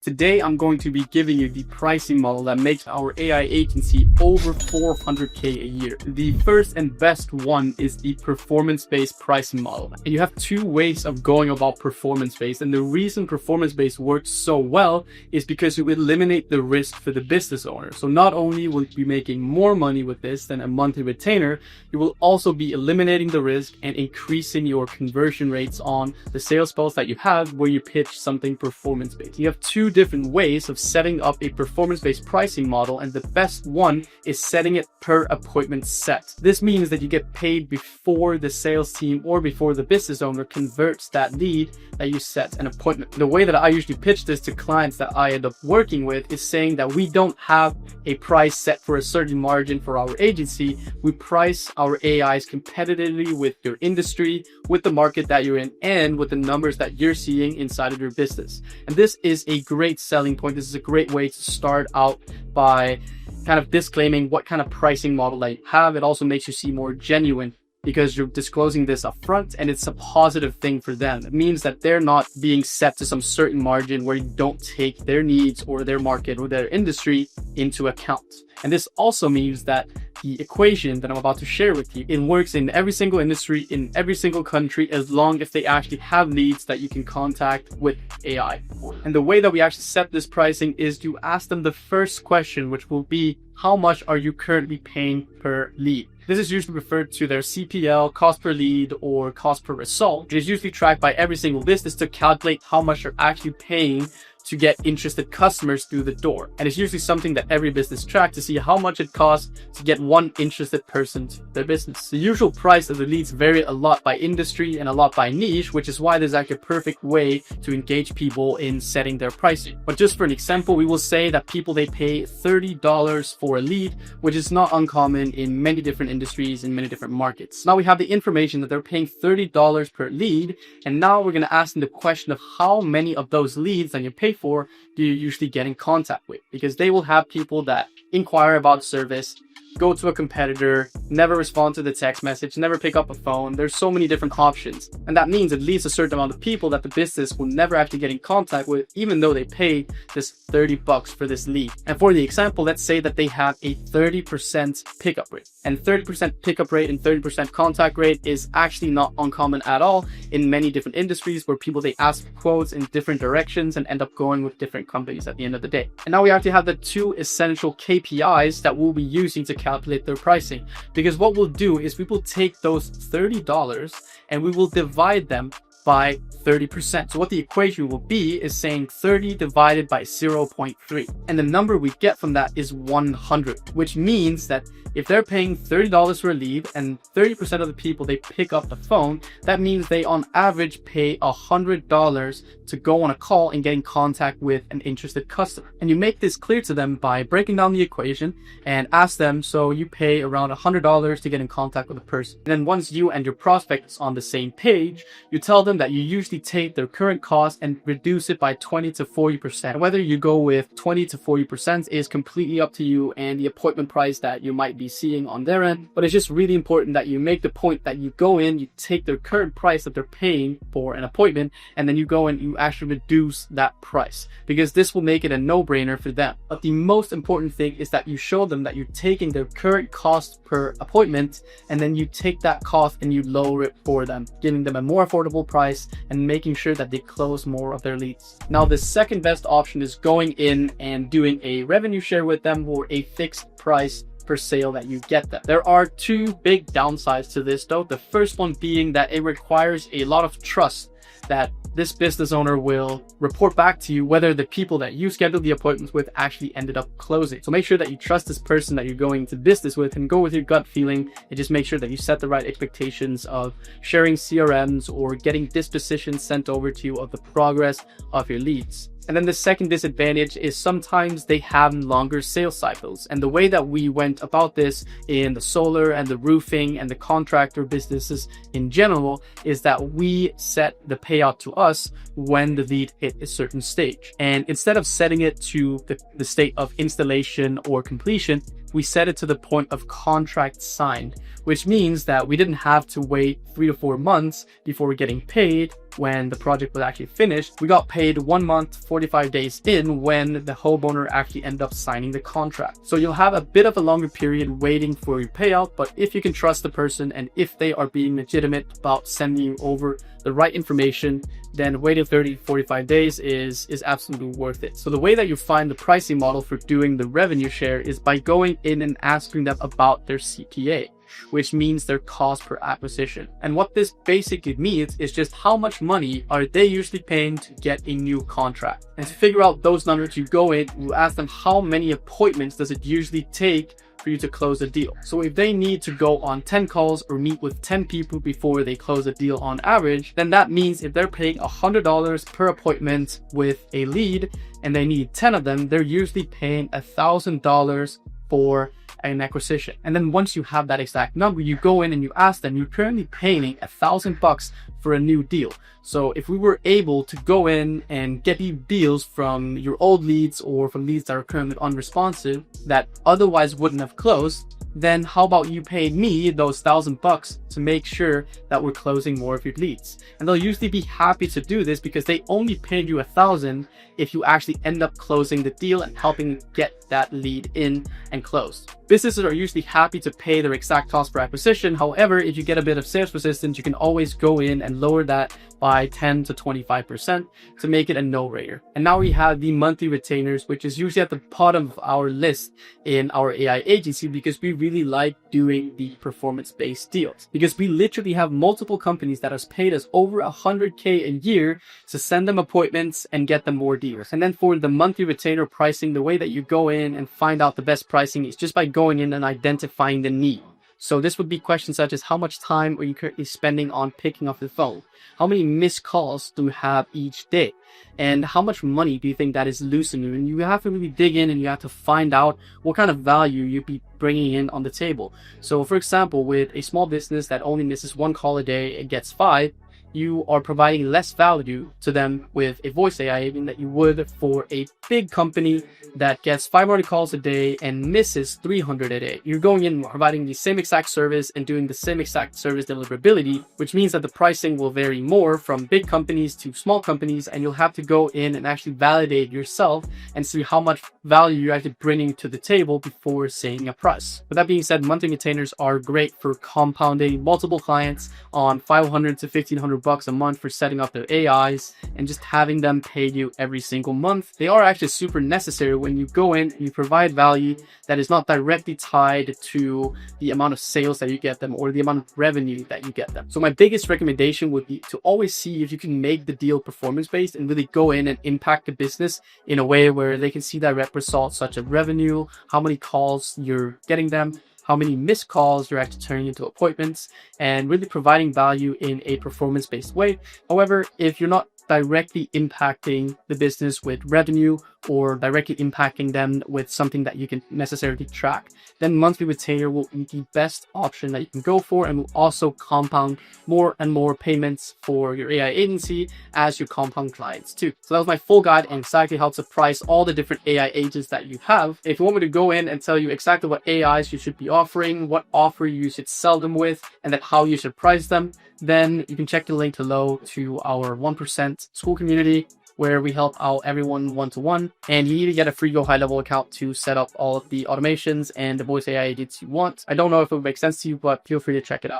Today, I'm going to be giving you the pricing model that makes our AI agency over 400K a year. The first and best one is the performance-based pricing model. And you have two ways of going about performance-based. And the reason performance-based works so well is because you eliminate the risk for the business owner. So not only will you be making more money with this than a monthly retainer, you will also be eliminating the risk and increasing your conversion rates on the sales calls that you have where you pitch something performance-based. You have two different ways of setting up a performance-based pricing model, and the best one is setting it per appointment set. This means that you get paid before the sales team or before the business owner converts that lead that you set an appointment. The way that I usually pitch this to clients that I end up working with is saying that we don't have a price set for a certain margin for our agency. We price our AIs competitively with your industry, with the market that you're in, and with the numbers that you're seeing inside of your business. And this is a great selling point. This is a great way to start out by kind of disclaiming what kind of pricing model that you have. It also makes you seem more genuine because you're disclosing this up front, and it's a positive thing for them. It means that they're not being set to some certain margin where you don't take their needs or their market or their industry into account. And this also means that the equation that I'm about to share with you, it works in every single industry, in every single country, as long as they actually have leads that you can contact with AI. And the way that we actually set this pricing is to ask them the first question, which will be, how much are you currently paying per lead? This is usually referred to their CPL, cost per lead, or cost per result. It is usually tracked by every single business to calculate how much they're actually paying to get interested customers through the door. And it's usually something that every business tracks to see how much it costs to get one interested person to their business. The usual price of the leads vary a lot by industry and a lot by niche, which is why there's actually a perfect way to engage people in setting their pricing. But just for an example, we will say that people, they pay $30 for a lead, which is not uncommon in many different industries, in many different markets. Now we have the information that they're paying $30 per lead. And now we're going to ask them the question of how many of those leads that you pay for do you usually get in contact with, because they will have people that inquire about service, go to a competitor, never respond to the text message, never pick up a phone. There's so many different options. And that means at least a certain amount of people that the business will never actually get in contact with, even though they pay this $30 for this lead. And for the example, let's say that they have a 30% pickup rate. And 30% pickup rate and 30% contact rate is actually not uncommon at all in many different industries where people, they ask for quotes in different directions and end up going with different companies at the end of the day. And now we actually have the two essential KPIs that we'll be using to calculate their pricing, because what we'll do is we will take those $30 and we will divide them by 30%. So what the equation will be is saying 30 divided by 0.3. And the number we get from that is 100, which means that if they're paying $30 for a lead and 30% of the people, they pick up the phone, that means they on average pay $100 to go on a call and get in contact with an interested customer. And you make this clear to them by breaking down the equation and ask them, so you pay around $100 to get in contact with a person. And then once you and your prospect is on the same page, you tell them that you usually take their current cost and reduce it by 20 to 40%. Whether you go with 20 to 40% is completely up to you and the appointment price that you might be seeing on their end. But it's just really important that you make the point that you go in, you take their current price that they're paying for an appointment, and then you go and you actually reduce that price, because this will make it a no-brainer for them. But the most important thing is that you show them that you're taking their current cost per appointment, and then you take that cost and you lower it for them, giving them a more affordable price and making sure that they close more of their leads. Now, the second best option is going in and doing a revenue share with them or a fixed price per sale that you get them. There are two big downsides to this though. The first one being that it requires a lot of trust that this business owner will report back to you whether the people that you scheduled the appointments with actually ended up closing. So make sure that you trust this person that you're going to business with and go with your gut feeling, and just make sure that you set the right expectations of sharing CRMs or getting dispositions sent over to you of the progress of your leads. And then the second disadvantage is sometimes they have longer sales cycles. And the way that we went about this in the solar and the roofing and the contractor businesses in general is that we set the payout to us when the lead hit a certain stage. And instead of setting it to the state of installation or completion, we set it to the point of contract signed, which means that we didn't have to wait 3 to 4 months before we're getting paid when the project was actually finished. We got paid 1 month, 45 days in when the homeowner actually ended up signing the contract. So you'll have a bit of a longer period waiting for your payout, but if you can trust the person and if they are being legitimate about sending you over the right information, then waiting 30 to 45 days is absolutely worth it. So the way that you find the pricing model for doing the revenue share is by going in and asking them about their CPA, which means their cost per acquisition. And what this basically means is just how much money are they usually paying to get a new contract. And to figure out those numbers, you go in, you ask them how many appointments does it usually take for you to close a deal. So if they need to go on 10 calls or meet with 10 people before they close a deal on average, then that means if they're paying $100 per appointment with a lead and they need 10 of them, they're usually paying $1,000 for an acquisition. And then once you have that exact number, you go in and you ask them, you're currently paying $1,000 for a new deal. So if we were able to go in and get you deals from your old leads or from leads that are currently unresponsive that otherwise wouldn't have closed, then how about you pay me those $1,000 to make sure that we're closing more of your leads? And they'll usually be happy to do this because they only paid you $1,000 if you actually end up closing the deal and helping get that lead in and closed. Businesses are usually happy to pay their exact cost per acquisition. However, if you get a bit of sales resistance, you can always go in and lower that by 10 to 25% to make it a no-brainer. And now we have the monthly retainers, which is usually at the bottom of our list in our AI agency because we really like doing the performance-based deals. Because we literally have multiple companies that has paid us over $100K a year to send them appointments and get them more deals. And then for the monthly retainer pricing, the way that you go in and find out the best pricing is just by going in and identifying the need. So this would be questions such as how much time are you currently spending on picking up the phone? How many missed calls do you have each day? And how much money do you think that is losing you? And you have to really dig in and you have to find out what kind of value you'd be bringing in on the table. So for example, with a small business that only misses 1 call a day and gets 5, you are providing less value to them with a voice AI agent that you would for a big company that gets 500 calls a day and misses 300 a day. You're going in and providing the same exact service and doing the same exact service deliverability, which means that the pricing will vary more from big companies to small companies, and you'll have to go in and actually validate yourself and see how much value you're actually bringing to the table before saying a price. With that being said, monthly retainers are great for compounding multiple clients on $500 to $1,500 a month for setting up their AIs and just having them pay you every single month. They are actually super necessary when you go in and you provide value that is not directly tied to the amount of sales that you get them or the amount of revenue that you get them. So my biggest recommendation would be to always see if you can make the deal performance based and really go in and impact the business in a way where they can see direct results such as revenue, how many calls you're getting them, how many missed calls you're actually turning into appointments, and really providing value in a performance-based way. However, if you're not directly impacting the business with revenue or directly impacting them with something that you can necessarily track, then monthly retainer will be the best option that you can go for and will also compound more and more payments for your AI agency as you compound clients too. So that was my full guide and exactly how to price all the different AI agents that you have. If you want me to go in and tell you exactly what AIs you should be offering, what offer you should sell them with, and then how you should price them, then you can check the link below to our 1% school community where we help out everyone one-to-one. And you need to get a free Go High Level account to set up all of the automations and the voice AI agents you want. I don't know if it would make sense to you, but feel free to check it out.